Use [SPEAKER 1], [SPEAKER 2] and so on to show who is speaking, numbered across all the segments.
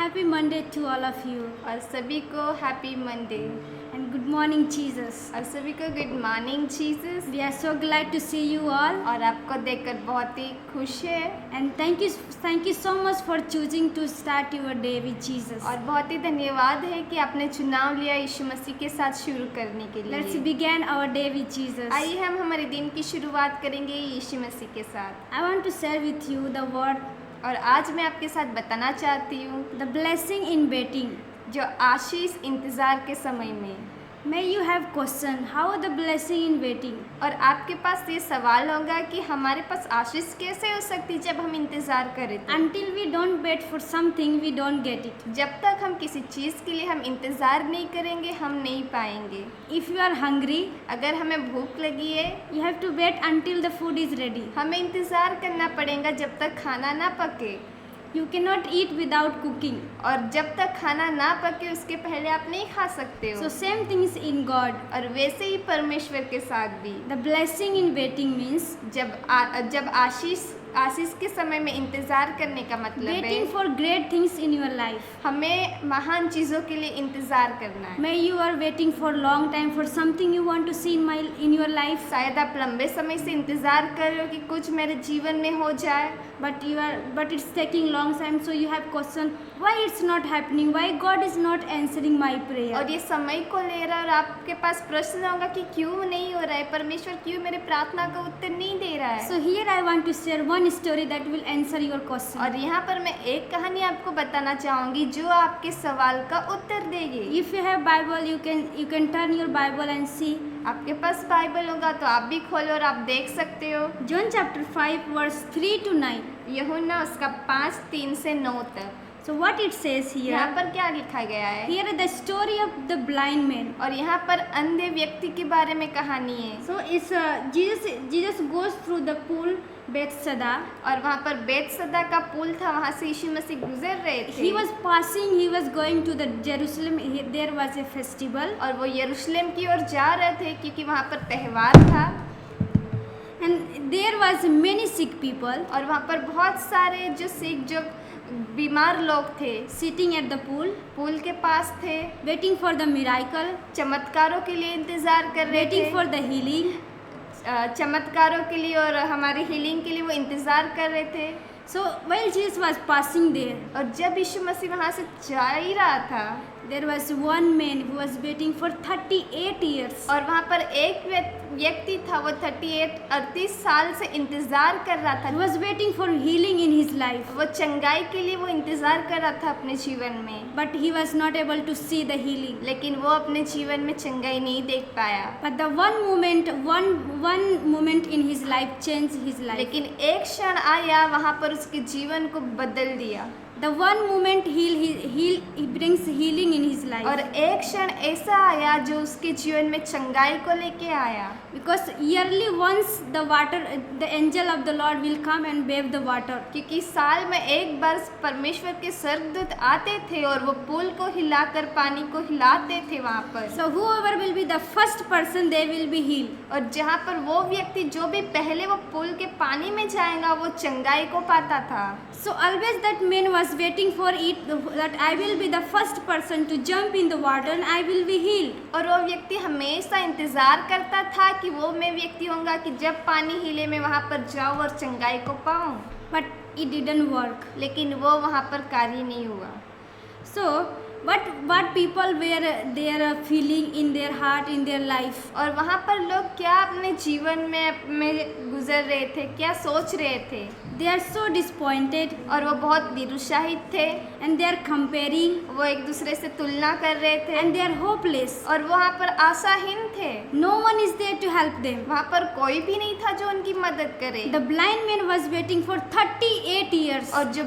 [SPEAKER 1] Happy Monday to all of you.
[SPEAKER 2] और सभी को happy Monday
[SPEAKER 1] And good morning, Jesus.
[SPEAKER 2] और सभी को good morning Jesus.
[SPEAKER 1] We are so glad to see you all.
[SPEAKER 2] और आपको देखकर बहुत ही खुश है
[SPEAKER 1] And thank you so much for choosing to start your day with Jesus.
[SPEAKER 2] और बहुत ही धन्यवाद है कि आपने चुनाव लिया यीशु मसीह के साथ शुरू करने के
[SPEAKER 1] Let's
[SPEAKER 2] लिए।
[SPEAKER 1] begin our day with Jesus.
[SPEAKER 2] आइए हम हमारे दिन की शुरुआत करेंगे यीशु मसीह के साथ।
[SPEAKER 1] I want to share with you the word,
[SPEAKER 2] और आज मैं आपके साथ बताना चाहती हूँ
[SPEAKER 1] the blessing in waiting.
[SPEAKER 2] जो आशीष इंतज़ार के समय में।
[SPEAKER 1] May you have question, how the blessing in waiting?
[SPEAKER 2] और आपके पास ये सवाल होगा कि हमारे पास आशीष कैसे हो सकती जब हम इंतज़ार करें तो?
[SPEAKER 1] Until we don't wait for something, we don't get it.
[SPEAKER 2] जब तक हम किसी चीज़ के लिए हम इंतज़ार नहीं करेंगे हम नहीं पाएंगे।
[SPEAKER 1] If you are hungry,
[SPEAKER 2] अगर हमें भूख लगी है
[SPEAKER 1] you have to wait until the food is ready.
[SPEAKER 2] हमें इंतज़ार करना पड़ेगा जब तक खाना ना पके।
[SPEAKER 1] You cannot eat without cooking.
[SPEAKER 2] और जब तक खाना ना पके उसके पहले आप नहीं खा सकते हो।
[SPEAKER 1] So same thing is in God.
[SPEAKER 2] और वैसे ही परमेश्वर के साथ भी
[SPEAKER 1] The blessing in waiting means
[SPEAKER 2] जब आशीष के समय में इंतज़ार करने का मतलब
[SPEAKER 1] waiting
[SPEAKER 2] है
[SPEAKER 1] for great things in your life.
[SPEAKER 2] हमें महान चीज़ों के लिए इंतज़ार करना है।
[SPEAKER 1] May you are waiting for long time for something you want to see in your life,
[SPEAKER 2] शायद आप लंबे समय से इंतज़ार कर रहे हो कि कुछ मेरे जीवन में हो जाए,
[SPEAKER 1] but it's taking long time, so you have question why it's not happening, why God is not answering my prayer.
[SPEAKER 2] और ये समय को ले रहा है और आपके पास प्रश्न होगा कि क्यों नहीं हो रहा है, परमेश्वर क्यों मेरे प्रार्थना का उत्तर नहीं दे रहा है।
[SPEAKER 1] So here I want to share one story that will answer your question.
[SPEAKER 2] और यहाँ पर मैं एक कहानी आपको बताना चाहूँगी जो आपके सवाल का उत्तर देगी।
[SPEAKER 1] If you have Bible, you can turn your Bible and see
[SPEAKER 2] आपके पास बाइबल होगा तो आप भी खोलो और आप देख सकते हो
[SPEAKER 1] John chapter 5 verse 3 to 9.
[SPEAKER 2] यूहन्ना उसका 5:3 से 9 तक।
[SPEAKER 1] So what it says
[SPEAKER 2] यहाँ
[SPEAKER 1] here,
[SPEAKER 2] पर क्या लिखा गया है?
[SPEAKER 1] here the story of the blind man.
[SPEAKER 2] और यहाँ पर अंधे व्यक्ति के बारे में कहानी है।
[SPEAKER 1] So it's Jesus goes through the pool Bethsaida.
[SPEAKER 2] और वहाँ पर बेतसदा का पुल था, वहाँ से यीशु मसीह गुजर रहे थे।
[SPEAKER 1] He was passing, he was going to the Jerusalem. There was a festival,
[SPEAKER 2] और वो यरूशलेम की ओर जा रहे थे क्योंकि वहाँ पर त्यौहार था।
[SPEAKER 1] and there was many sick people
[SPEAKER 2] और वहाँ पर बहुत सारे जो बीमार लोग थे
[SPEAKER 1] sitting at the pool,
[SPEAKER 2] पुल के पास थे,
[SPEAKER 1] waiting for the miracle,
[SPEAKER 2] चमत्कारों के लिए इंतज़ार कर रहे
[SPEAKER 1] waiting
[SPEAKER 2] थे,
[SPEAKER 1] for the healing.
[SPEAKER 2] चमत्कारों के लिए और हमारी हीलिंग के लिए वो इंतज़ार कर रहे थे।
[SPEAKER 1] So while Jesus was passing there,
[SPEAKER 2] और जब यीशु मसीह वहाँ से जा ही रहा था
[SPEAKER 1] there was one man who was waiting for 38 years.
[SPEAKER 2] और वहाँ पर एक व्यक्ति था, वो 38 साल से इंतज़ार कर रहा
[SPEAKER 1] He
[SPEAKER 2] था।
[SPEAKER 1] was waiting for healing in his life,
[SPEAKER 2] वो चंगाई के लिए वो इंतज़ार कर रहा था अपने जीवन में,
[SPEAKER 1] but he was not able to see the healing.
[SPEAKER 2] लेकिन वो अपने जीवन में चंगाई नहीं देख पाया।
[SPEAKER 1] But the one moment in his life changed his life.
[SPEAKER 2] लेकिन एक क्षण आया वहाँ पर उसके जीवन को बदल दिया।
[SPEAKER 1] The one moment he brings healing in his life.
[SPEAKER 2] और एक क्षण ऐसा आया जो उसके जीवन में चंगाई को लेके आया।
[SPEAKER 1] Because yearly once the angel of the Lord will come and bathe the water.
[SPEAKER 2] क्योंकि साल में एक बार परमेश्वर के स्वर्गदूत आते थे और वो पुल को हिलाकर पानी को हिलाते थे वहाँ पर।
[SPEAKER 1] So whoever will be the first person, they will be healed.
[SPEAKER 2] और जहाँ पर वो व्यक्ति जो भी पहले वो पुल के पानी में जाएगा वो चंगाई को पाता था।
[SPEAKER 1] So always that man was waiting for it, that I will be the first person to jump in the water and I will be healed.
[SPEAKER 2] और वो व्यक्ति हमेशा इंतज़ार करता था कि वो मैं व्यक्ति होऊंगा कि जब पानी हिले मैं वहाँ पर जाऊँ और चंगाई को पाऊँ।
[SPEAKER 1] But it didn't work.
[SPEAKER 2] लेकिन वो वहाँ पर कार्य नहीं हुआ।
[SPEAKER 1] So what people were their feeling in their heart, in their life.
[SPEAKER 2] और वहाँ पर लोग क्या अपने जीवन में गुजर रहे थे, क्या सोच रहे थे?
[SPEAKER 1] They are so disappointed
[SPEAKER 2] और वो बहुत निरुत्साहित थे,
[SPEAKER 1] and they are comparing
[SPEAKER 2] वो एक दूसरे से तुलना कर रहे थे
[SPEAKER 1] and they are hopeless.
[SPEAKER 2] और वहाँ पर आशाहीन थे।
[SPEAKER 1] No one is there to help them.
[SPEAKER 2] वहाँ पर कोई भी नहीं था जो उनकी मदद करे।
[SPEAKER 1] The blind man was waiting for 38 years.
[SPEAKER 2] और जो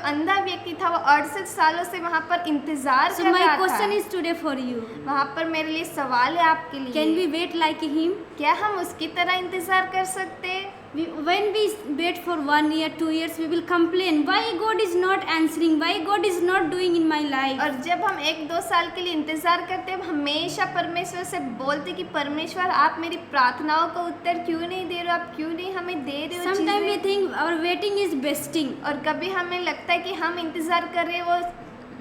[SPEAKER 2] अंधा व्यक्ति था वो 68 सालों से वहाँ पर इंतजार
[SPEAKER 1] So
[SPEAKER 2] कर
[SPEAKER 1] my
[SPEAKER 2] रहा
[SPEAKER 1] question
[SPEAKER 2] था।
[SPEAKER 1] is today for you.
[SPEAKER 2] वहाँ पर मेरे लिए सवाल है आपके लिए,
[SPEAKER 1] Can we wait like him?
[SPEAKER 2] क्या हम उसकी तरह इंतजार कर सकते हैं?
[SPEAKER 1] When we wait for 1 year, 2 years, we will complain why God is not answering, why God is not doing in my life.
[SPEAKER 2] और जब हम 1-2 साल के लिए इंतजार करते हैं, हम हमेशा परमेश्वर से बोलते कि परमेश्वर आप मेरी प्रार्थनाओं का उत्तर क्यों नहीं दे रहे हो, आप क्यों नहीं हमें दे रहे हो
[SPEAKER 1] Sometimes we
[SPEAKER 2] चीजें।
[SPEAKER 1] think our waiting is wasting.
[SPEAKER 2] और कभी हमें लगता है कि हम इंतजार कर रहे हैं वो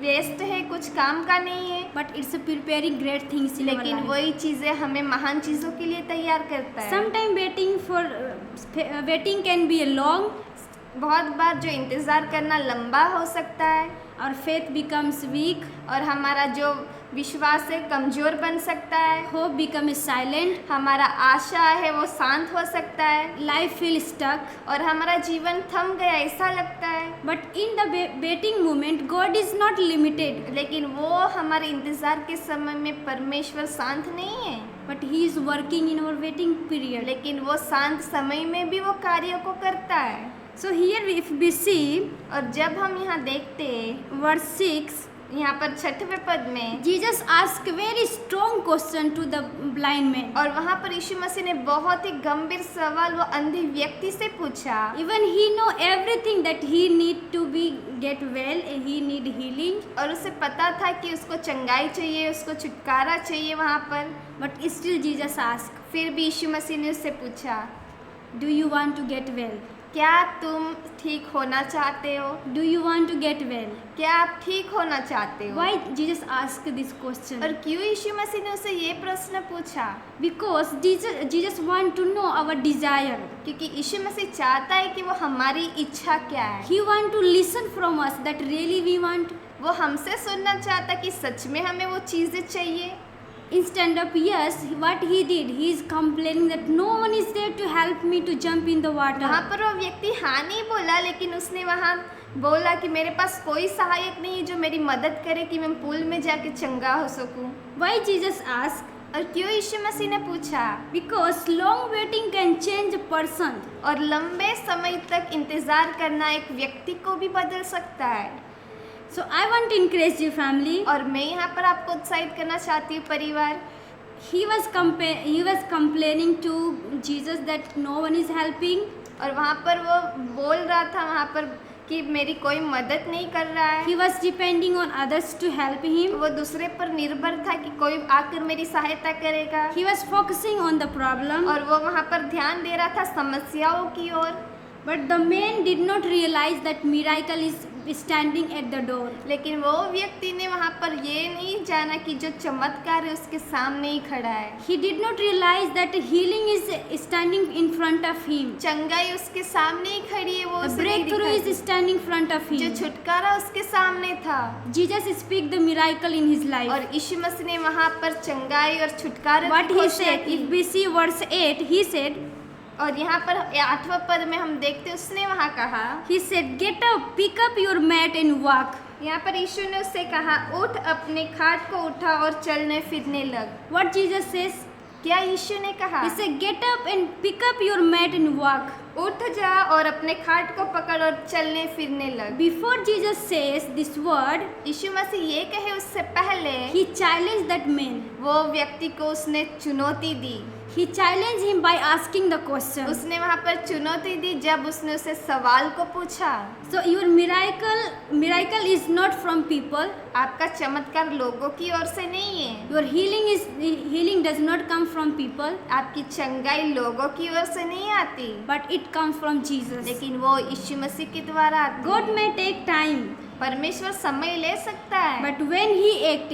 [SPEAKER 2] व्यस्त है, कुछ काम का नहीं है,
[SPEAKER 1] but it's preparing great things in our
[SPEAKER 2] लेकिन
[SPEAKER 1] life.
[SPEAKER 2] वही चीजें हमें महान चीजों के लिए तैयार करता है।
[SPEAKER 1] Sometimes waiting can be a long,
[SPEAKER 2] बहुत बार जो इंतजार करना लंबा हो सकता है
[SPEAKER 1] our faith becomes weak,
[SPEAKER 2] और हमारा जो विश्वास है कमजोर बन सकता है,
[SPEAKER 1] hope becomes silent,
[SPEAKER 2] हमारा आशा है वो शांत हो सकता है,
[SPEAKER 1] life feels stuck.
[SPEAKER 2] और हमारा जीवन थम गया ऐसा लगता है।
[SPEAKER 1] But in the waiting moment, God is not limited,
[SPEAKER 2] लेकिन वो हमारे इंतजार के समय में परमेश्वर शांत नहीं है,
[SPEAKER 1] but He is working in our waiting period.
[SPEAKER 2] लेकिन वो शांत समय में भी वो कार्यों को करता है।
[SPEAKER 1] So here if we see
[SPEAKER 2] और जब हम यहाँ देखते हैं
[SPEAKER 1] verse 6,
[SPEAKER 2] यहाँ पर 6वें पद में,
[SPEAKER 1] Jesus asked very strong question to the blind man.
[SPEAKER 2] और वहाँ पर यीशु मसीह ने बहुत ही गंभीर सवाल वो अंधे व्यक्ति से पूछा।
[SPEAKER 1] Even he know everything that he need to be get well, he need healing,
[SPEAKER 2] और उसे पता था कि उसको चंगाई चाहिए, उसको छुटकारा चाहिए वहाँ पर,
[SPEAKER 1] but still Jesus asked,
[SPEAKER 2] फिर भी यीशु मसीह ने उससे पूछा,
[SPEAKER 1] do you want to get well?
[SPEAKER 2] क्या तुम ठीक होना चाहते हो?
[SPEAKER 1] Do you want to get well?
[SPEAKER 2] क्या आप ठीक होना चाहते हो?
[SPEAKER 1] Why Jesus asked this question?
[SPEAKER 2] और क्यों यीशु मसीह ने उसे ये प्रश्न पूछा?
[SPEAKER 1] Because Jesus want to know our desire.
[SPEAKER 2] क्योंकि यीशु मसीह चाहता है कि वो हमारी इच्छा क्या है।
[SPEAKER 1] He want to listen from us that really we want.
[SPEAKER 2] वो हमसे सुनना चाहता कि सच में हमें वो चीज़ें चाहिए।
[SPEAKER 1] Instead of yes, what he did, he is complaining that no one is there to help me to jump in the water.
[SPEAKER 2] वहाँ पर वो व्यक्ति हाँ नहीं बोला, लेकिन उसने वहाँ बोला कि मेरे पास कोई सहायक नहीं है जो मेरी मदद करे कि मैं पूल में जाके चंगा हो सकूं।
[SPEAKER 1] Why Jesus asked?
[SPEAKER 2] और क्यों यीशु मसीह ने पूछा?
[SPEAKER 1] Because long waiting can change a person.
[SPEAKER 2] और लंबे समय तक इंतजार करना एक व्यक्ति को भी बदल सकता है।
[SPEAKER 1] So I want to encourage you family.
[SPEAKER 2] और मैं यहाँ पर आपको उत्साहित करना चाहती हूँ परिवार।
[SPEAKER 1] He was complaining to Jesus that no one is helping.
[SPEAKER 2] और वहाँ पर वो बोल रहा था वहाँ पर कि मेरी कोई मदद नहीं कर रहा है।
[SPEAKER 1] He was depending on others to help him.
[SPEAKER 2] वो दूसरे पर निर्भर था कि कोई आकर मेरी सहायता करेगा।
[SPEAKER 1] He was focusing on the problem.
[SPEAKER 2] और वो वहाँ पर ध्यान दे रहा था समस्याओं की ओर।
[SPEAKER 1] But the man did not realize that miracle is standing at the door.
[SPEAKER 2] लेकिन वो व्यक्ति ने वहाँ पर ये नहीं जाना कि जो चमत्कार है उसके सामने ही खड़ा है।
[SPEAKER 1] He did not realize that healing is standing in front of him.
[SPEAKER 2] चंगाई उसके सामने ही खड़ी है, वो
[SPEAKER 1] The
[SPEAKER 2] उसे नहीं
[SPEAKER 1] breakthrough
[SPEAKER 2] दिखाई।
[SPEAKER 1] is standing in front of
[SPEAKER 2] जो
[SPEAKER 1] him.
[SPEAKER 2] छुटकारा उसके सामने था।
[SPEAKER 1] Jesus speak the miracle in his life.
[SPEAKER 2] और यीशु मसीह ने वहाँ पर चंगाई और छुटकारे
[SPEAKER 1] What
[SPEAKER 2] की
[SPEAKER 1] he
[SPEAKER 2] घोषणा
[SPEAKER 1] said,
[SPEAKER 2] की।
[SPEAKER 1] if we see verse 8, he said,
[SPEAKER 2] और यहाँ पर 8वें पद में हम देखते उसने वहाँ कहा,
[SPEAKER 1] he said, get up, pick up your mat and walk.
[SPEAKER 2] यहाँ पर यीशु ने उससे कहा उठ, अपने खाट को उठा और चलने फिरने लग।
[SPEAKER 1] What Jesus says?
[SPEAKER 2] क्या यीशु ने कहा?
[SPEAKER 1] He said, get up and pick up your mat and walk.
[SPEAKER 2] उठ जा और अपने खाट को पकड़ और चलने फिरने लग।
[SPEAKER 1] Before Jesus says this word,
[SPEAKER 2] यीशु मसीह ये कहे उससे पहले
[SPEAKER 1] he challenged that man.
[SPEAKER 2] वो व्यक्ति को उसने चुनौती दी।
[SPEAKER 1] He challenged him by asking the question.
[SPEAKER 2] उसने वहाँ पर चुनौती दी जब उसने उसे सवाल को पूछा।
[SPEAKER 1] So your miracle is not from people.
[SPEAKER 2] आपका चमत्कार लोगों की ओर से नहीं है।
[SPEAKER 1] Your healing does not come from people,
[SPEAKER 2] आपकी चंगाई लोगों की ओर से नहीं आती,
[SPEAKER 1] but it comes from Jesus.
[SPEAKER 2] लेकिन वो यीशु मसीह के द्वारा आती है।
[SPEAKER 1] God may take time,
[SPEAKER 2] परमेश्वर समय ले सकता है,
[SPEAKER 1] but when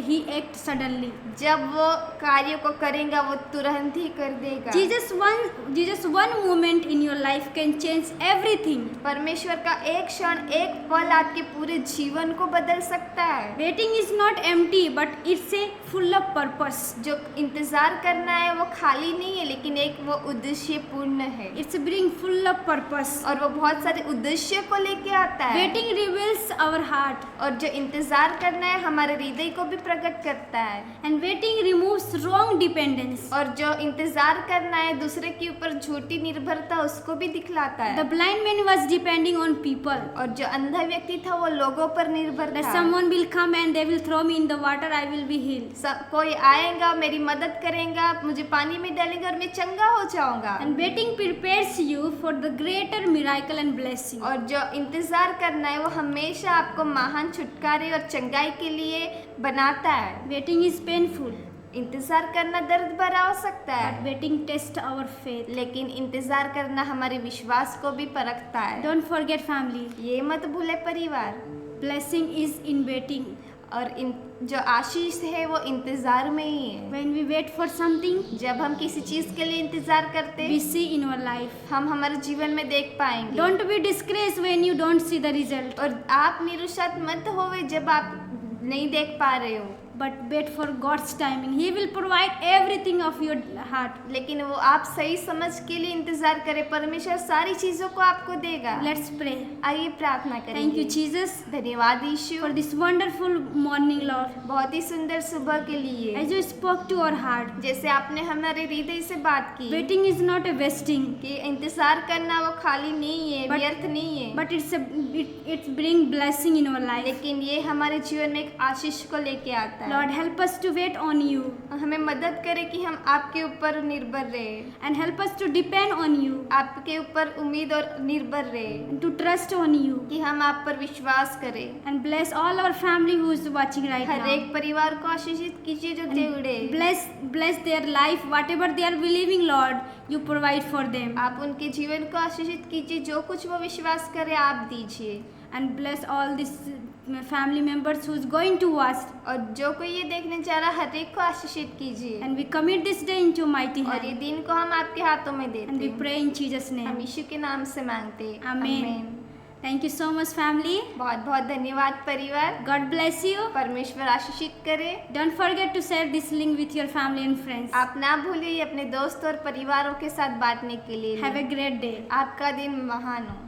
[SPEAKER 1] he act suddenly.
[SPEAKER 2] जब वो कार्य को करेगा वो तुरंत ही कर देगा।
[SPEAKER 1] Jesus one moment in your life can change everything.
[SPEAKER 2] परमेश्वर का एक क्षण, एक पल आपके पूरे जीवन को बदल सकता है।
[SPEAKER 1] Waiting is not empty, but it's a full of purpose.
[SPEAKER 2] जो इंतजार करना है वो खाली नहीं है, लेकिन एक वो उद्देश्य पूर्ण है।
[SPEAKER 1] It's bring full of purpose.
[SPEAKER 2] और वो बहुत सारे उद्देश्य को लेके आता है।
[SPEAKER 1] Waiting reveals our heart.
[SPEAKER 2] और जो इंतजार करना है हमारे हृदय को भी प्रकट करता है।
[SPEAKER 1] And waiting removes wrong dependence.
[SPEAKER 2] और जो इंतजार करना है दूसरे के ऊपर झूठी निर्भरता उसको भी दिखलाता है।
[SPEAKER 1] The blind man was depending on people.
[SPEAKER 2] और जो अंधा व्यक्ति था वो लोगों पर निर्भर
[SPEAKER 1] That
[SPEAKER 2] था।
[SPEAKER 1] someone will come and they will throw me in the water, I will be healed.
[SPEAKER 2] कोई आएगा, मेरी मदद करेगा, मुझे पानी में डालेगा और मैं चंगा हो जाऊंगा।
[SPEAKER 1] And waiting prepares you for the greater miracle and blessing.
[SPEAKER 2] और जो इंतजार करना है वो हमेशा आपको महान छुटकारे और चंगाई के लिए बनाता है।
[SPEAKER 1] Waiting is painful,
[SPEAKER 2] इंतजार करना दर्द भरा हो सकता
[SPEAKER 1] but
[SPEAKER 2] है,
[SPEAKER 1] waiting tests our faith.
[SPEAKER 2] लेकिन इंतजार करना हमारे विश्वास को भी परखता है।
[SPEAKER 1] Don't forget family,
[SPEAKER 2] ये मत भूले परिवार,
[SPEAKER 1] blessing is in waiting.
[SPEAKER 2] और जो आशीष है वो इंतज़ार में ही है।
[SPEAKER 1] When we wait for something,
[SPEAKER 2] जब हम किसी चीज़ के लिए इंतज़ार करते
[SPEAKER 1] we see in our life.
[SPEAKER 2] हम हमारे जीवन में देख पाएंगे।
[SPEAKER 1] Don't be disgraced when you don't see the result,
[SPEAKER 2] और आप निरुत्साहित मत होवे जब आप नहीं देख पा रहे हो,
[SPEAKER 1] but wait for God's timing. He will provide everything of your heart.
[SPEAKER 2] लेकिन वो आप सही समझ के लिए इंतज़ार करें। परमेश्वर सारी चीज़ों को आपको देगा।
[SPEAKER 1] Let's pray.
[SPEAKER 2] आइए प्रार्थना
[SPEAKER 1] Thank
[SPEAKER 2] करेंगे।
[SPEAKER 1] you, Jesus,
[SPEAKER 2] धन्यवाद यीशु
[SPEAKER 1] for this wonderful morning, Lord.
[SPEAKER 2] बहुत ही सुंदर सुबह के लिए।
[SPEAKER 1] As you spoke to our heart,
[SPEAKER 2] जैसे आपने हमारे हृदय से बात की
[SPEAKER 1] waiting is not a wasting,
[SPEAKER 2] कि इंतज़ार करना वो खाली नहीं है,
[SPEAKER 1] But-
[SPEAKER 2] व्यर्थ नहीं है,
[SPEAKER 1] but it's bring blessing in our life.
[SPEAKER 2] लेकिन ये हमारे जीवन में एक आशीष को लेके आता है।
[SPEAKER 1] Lord, help us to wait on you
[SPEAKER 2] हमें मदद करे कि हम आपके ऊपर निर्भर रहे,
[SPEAKER 1] and help us to depend on you
[SPEAKER 2] आपके ऊपर उम्मीद और निर्भर रहे,
[SPEAKER 1] and to trust on you
[SPEAKER 2] कि हम आप पर विश्वास करें।
[SPEAKER 1] and bless all our family who is watching right
[SPEAKER 2] her
[SPEAKER 1] now.
[SPEAKER 2] एक परिवार को आशीषित कीजिए जो Devade.
[SPEAKER 1] Bless their life, whatever they are believing, Lord, you provide for them.
[SPEAKER 2] आप उनके जीवन को आशीषित कीजिए, जो कुछ वो विश्वास करे आप दीजिए।
[SPEAKER 1] And bless all these family members who is going to watch.
[SPEAKER 2] और जो कोई ये देखने जा रहा हर एक को आशीषित कीजिए।
[SPEAKER 1] And we commit this day into mighty
[SPEAKER 2] और ये
[SPEAKER 1] hand.
[SPEAKER 2] दिन को हम आपके हाथों में देते
[SPEAKER 1] And we
[SPEAKER 2] हैं।
[SPEAKER 1] pray in Jesus'
[SPEAKER 2] हम
[SPEAKER 1] name.
[SPEAKER 2] यीशु के नाम से मांगते हैं।
[SPEAKER 1] Amen. Thank you so much, family.
[SPEAKER 2] बहुत बहुत धन्यवाद परिवार।
[SPEAKER 1] God bless you.
[SPEAKER 2] परमेश्वर आशीषित करे।
[SPEAKER 1] Don't forget to share this link with your family and friends.
[SPEAKER 2] आप ना भूलिए अपने दोस्त और परिवारों के साथ बांटने के लिए।
[SPEAKER 1] Have a great day.
[SPEAKER 2] आपका दिन महान हो।